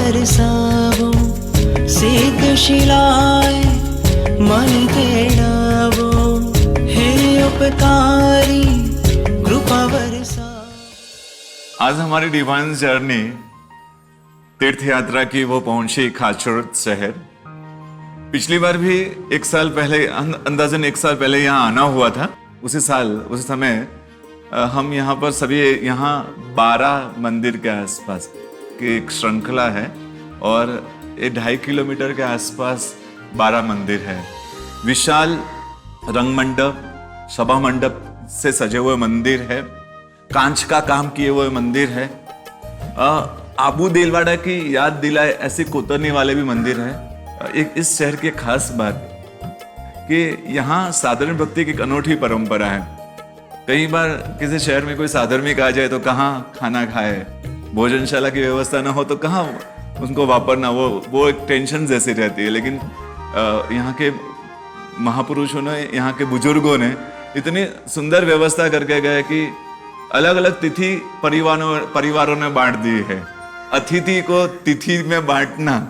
बरसावो सिद्ध शिलाए मन तेड़ावो हे उपकारी कृपा बरसा। आज हमारी डिवाइन जर्नी तीर्थ यात्रा की वो पहुंची खाचरोद शहर। पिछली बार भी एक साल पहले, अंदाजन एक साल पहले यहाँ आना हुआ था। उसी समय हम यहाँ पर सभी, यहाँ 12 मंदिर के आसपास की एक श्रृंखला है और ये 2.5 किलोमीटर के आसपास 12 मंदिर है। विशाल रंग मंडप, सभा मंडप से सजे हुए मंदिर है, कांच का काम किए हुए मंदिर है, आबू देलवाड़ा की याद दिलाए ऐसे कोतरने वाले भी मंदिर है। एक इस शहर की खास बात कि यहाँ साधारण भक्ति की एक अनोखी परंपरा है। कई बार किसी शहर में कोई साधर्मिक आ जाए तो कहाँ खाना खाए, भोजनशाला की व्यवस्था ना हो तो कहाँ उनको वापरना, वो एक टेंशन जैसी रहती है। लेकिन यहाँ के महापुरुषों ने, यहाँ के बुजुर्गों ने इतनी सुंदर व्यवस्था करके गए कि अलग अलग तिथि परिवारों ने बांट दी है। अतिथि को तिथि में बांटना,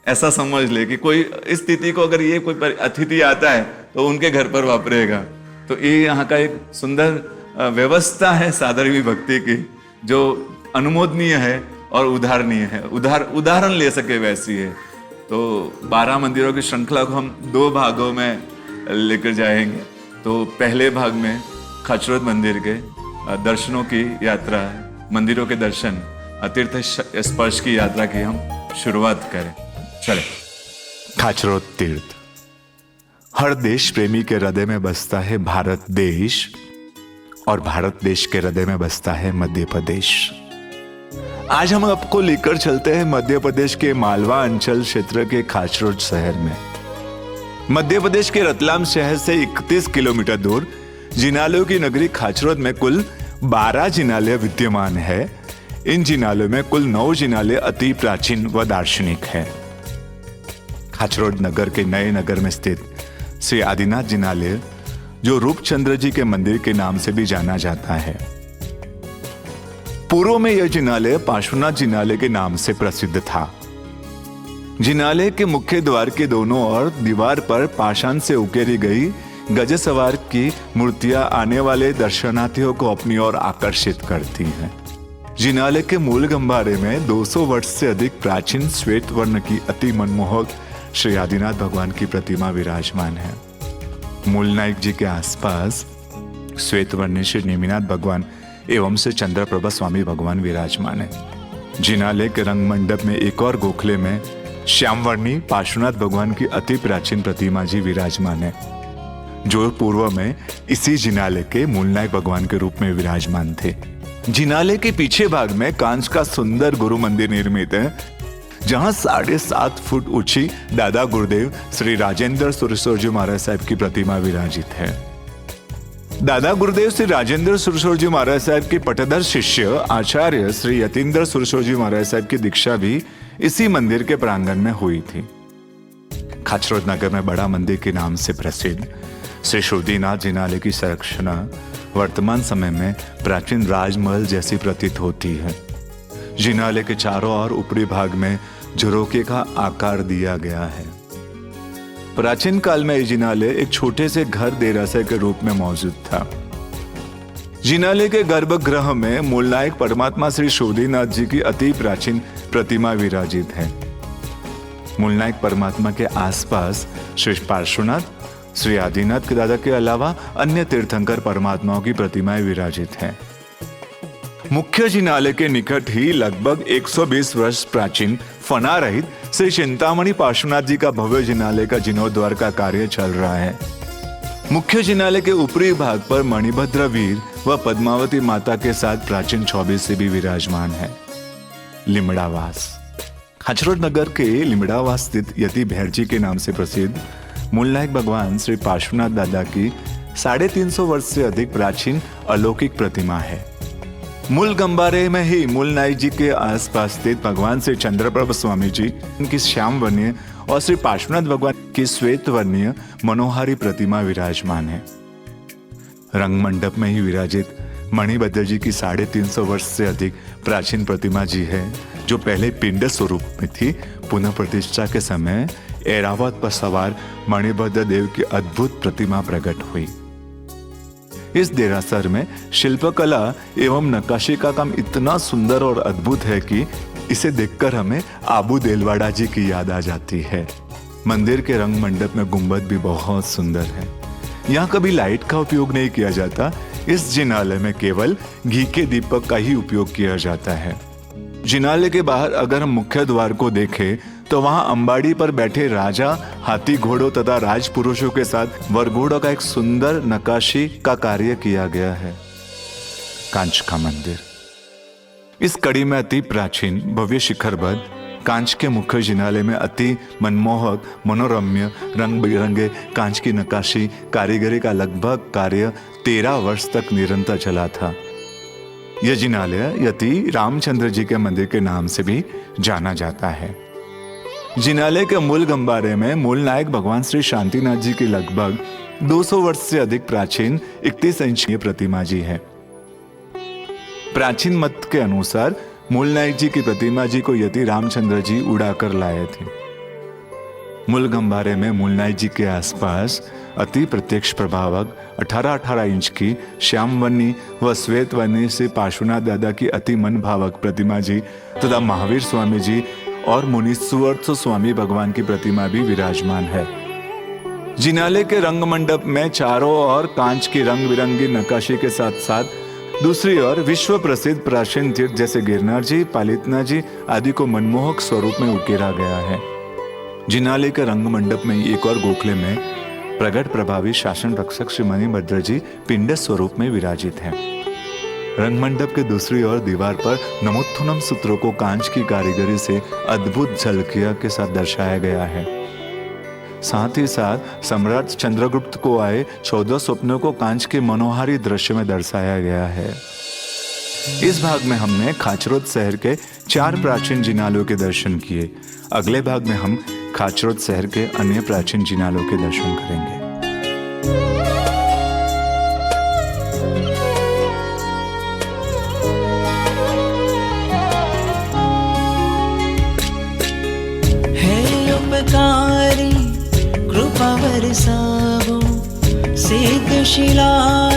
ऐसा समझ ले कि कोई इस तिथि को अगर ये कोई अतिथि आता है तो उनके घर पर वापरेगा। तो ये यहाँ का एक सुंदर व्यवस्था है साधारण भक्ति की, जो अनुमोदनीय है और उदाहरणीय है, उदाहरण ले सके वैसी है। तो 12 मंदिरों की श्रृंखला को हम 2 भागों में लेकर जाएंगे। तो पहले भाग में खाचरोद मंदिर के दर्शनों की यात्रा, मंदिरों के दर्शन, तीर्थ स्पर्श की यात्रा की हम शुरुआत करें। चले। खाचरोद तीर्थ। हर देश प्रेमी के हृदय में बसता है भारत देश, और भारत देश के हृदय में बसता है मध्य प्रदेश। आज हम आपको लेकर चलते हैं मध्य प्रदेश के मालवा अंचल क्षेत्र के खाचरोद शहर में। मध्य प्रदेश के रतलाम शहर से 31 किलोमीटर दूर जिनालयों की नगरी खाचरोद में कुल 12 जिनालय विद्यमान है। इन जिनालयों में कुल 9 जिनालय अति प्राचीन व दार्शनिक है। खाचरोद नगर के नए नगर में स्थित श्री आदिनाथ जिनालय, जो रूपचंद्र जी के मंदिर के नाम से भी जाना जाता है, पूर्व में यह जिनालय पार्श्वनाथ जिनालय के नाम से प्रसिद्ध था। जिनालय के मुख्य द्वार के दोनों ओर दीवार पर पाषाण से उकेरी गई गजसवार की मूर्तियां आने वाले दर्शनार्थियों को अपनी ओर आकर्षित करती हैं। जिनालय के मूल गंबारे में 200 वर्ष से अधिक प्राचीन श्वेत वर्ण की अति मनमोहक श्री आदिनाथ भगवान की प्रतिमा विराजमान है। मूल नायक जी के आसपास श्वेत वर्ण श्री नेमिनाथ भगवान एवं से चंद्रप्रभा स्वामी भगवान विराजमान है। जिनालय के रंग मंडप में एक और गोखले में श्यामवर्णी पार्श्वनाथ भगवान की अति प्राचीन प्रतिमा जी विराजमान है, जो पूर्व में इसी जिनालय के मूल नायक भगवान के रूप में विराजमान थे। जिनालय के पीछे भाग में कांच का सुंदर गुरु मंदिर निर्मित है, जहां 7.5 फुट ऊंची दादा गुरुदेव श्री राजेंद्र सुरसोर जी महाराज साहब की प्रतिमा विराजित है। दादा गुरुदेव श्री राजेंद्र सुरसोर जी महाराज साहब के पटधर शिष्य आचार्य श्री यतीन्द्र सुरसोर जी महाराज साहब की दीक्षा भी इसी मंदिर के प्रांगण में हुई थी। खाचरोद नगर में बड़ा मंदिर के नाम से प्रसिद्ध श्री शुद्धीनाथ जिनालय की संरचना वर्तमान समय में प्राचीन राजमहल जैसी प्रतीत होती है। जिनालय के चारों ओर ऊपरी भाग में झरोखे का आकार दिया गया है। प्राचीन काल में यह जिनालय एक छोटे से घर देरासर के रूप में मौजूद था। जिनालय के गर्भगृह में मूल नायक परमात्मा श्री शुद्धीनाथ जी की अति प्राचीन प्रतिमा विराजित है। मूल नायक परमात्मा के आसपास श्री पार्श्वनाथ, श्री आदिनाथ के दादा के अलावा अन्य तीर्थंकर परमात्माओं की प्रतिमाएं विराजित हैं। मुख्य जिनालय के निकट ही लगभग 120 वर्ष प्राचीन फना रहित श्री चिंतामणि पार्श्वनाथ जी का भव्य जिनालय का जीर्णोद्धार का कार्य चल रहा है। मुख्य जिनालय के ऊपरी भाग पर मणिभद्र वीर व पद्मावती माता के साथ प्राचीन 24 से भी विराजमान है। लिमड़ावास। खाचरोद नगर के लिमड़ावास स्थित यति भैरजी के नाम से प्रसिद्ध मूल नायक भगवान श्री पार्श्वनाथ दादा की 350 वर्ष से अधिक प्राचीन अलौकिक प्रतिमा है। मूल गंबारे में ही मूल नायक जी के आसपास स्थित भगवान श्री चंद्रप्रभा स्वामी जी की श्याम वर्णीय और श्री पार्श्वनाथ भगवान की श्वेत वर्णीय मनोहारी प्रतिमा विराजमान है। रंग मंडप में ही विराजित मणिभद्र जी की 350 वर्ष से अधिक प्राचीन प्रतिमा जी है, जो पहले पिंड स्वरूप में थी, पुनः प्रतिष्ठा के समय ऐरावत पर सवार मणिभद्र देव की अद्भुत प्रतिमा प्रकट हुई। इस देरासर में शिल्पकला एवं नक्काशी का काम इतना सुंदर और अद्भुत है कि इसे देखकर हमें आबू देलवाड़ा जी की याद आ जाती है। मंदिर के रंग मंडप में गुंबद भी बहुत सुंदर है। यहाँ कभी लाइट का उपयोग नहीं किया जाता। इस जिनालय में केवल घी के दीपक का ही उपयोग किया जाता है। जिनालय के बाहर अगर हम मुख्य द्वार को देखें तो वहां अंबाड़ी पर बैठे राजा, हाथी घोड़ों तथा राजपुरुषों के साथ वरघोड़ों का एक सुंदर नक्काशी का कार्य किया गया है। कांच का मंदिर। इस कड़ी में अति प्राचीन भव्य शिखरबद्ध कांच के मुख्य जिनालय में अति मनमोहक, मनोरम्य, रंग बिरंगे कांच की नक्काशी कारीगरी का लगभग कार्य 13 वर्ष तक निरंतर चला था। यह जिनालय यति रामचंद्र जी के मंदिर के नाम से भी जाना जाता है। जिनालय के मूल गंबारे में मूल नायक भगवान श्री शांतिनाथ जी की लगभग 200 वर्ष से अधिक प्राचीन 31 इंचीय प्रतिमा जी है। प्राचीन मत के अनुसार मूल नायक जी की प्रतिमा जी को यति रामचंद्र जी उड़ाकर लाए थे। मूल गंबारे में मूल नायक जी के आसपास अति प्रत्यक्ष प्रभावक 18-18 इंच की श्यामवनी व श्वेतवनी से पार्श्वनाथ दादा की अति मन भावक प्रतिमा जी तथा महावीर स्वामी जी और मुनीश्वर स्वामी भगवान की प्रतिमा भी विराजमान है। जिनालय के रंग मंडप में चारों ओर कांच की रंग बिरंगी नक्काशी के साथ साथ दूसरी ओर विश्व प्रसिद्ध प्राचीन तीर्थ जैसे गिरनार जी, पालितना जी आदि को मनमोहक स्वरूप में उकेरा गया है। जिनालय के रंग मंडप में एक और गोखले में प्रगट प्रभावी शासन रक्षक श्री मणिभद्र जी पिंड स्वरूप में विराजित हैं। रंग मंडप के दूसरी ओर दीवार पर नमोत्थनम सूत्रों को कांच की कारीगरी से अद्भुत झलकियां के साथ दर्शाया गया है। साथ ही साथ सम्राट चंद्रगुप्त को आए 14 स्वप्नों को कांच के मनोहारी दृश्य में दर्शाया गया है। इस भाग में हमने खाचरोद शहर के 4 प्राचीन जिनालयों के दर्शन किए। अगले भाग में हम खाचरोद शहर के अन्य प्राचीन जिनालयों के दर्शन करेंगे। हे उपकारी कृपा बरसावो सिद्ध शिला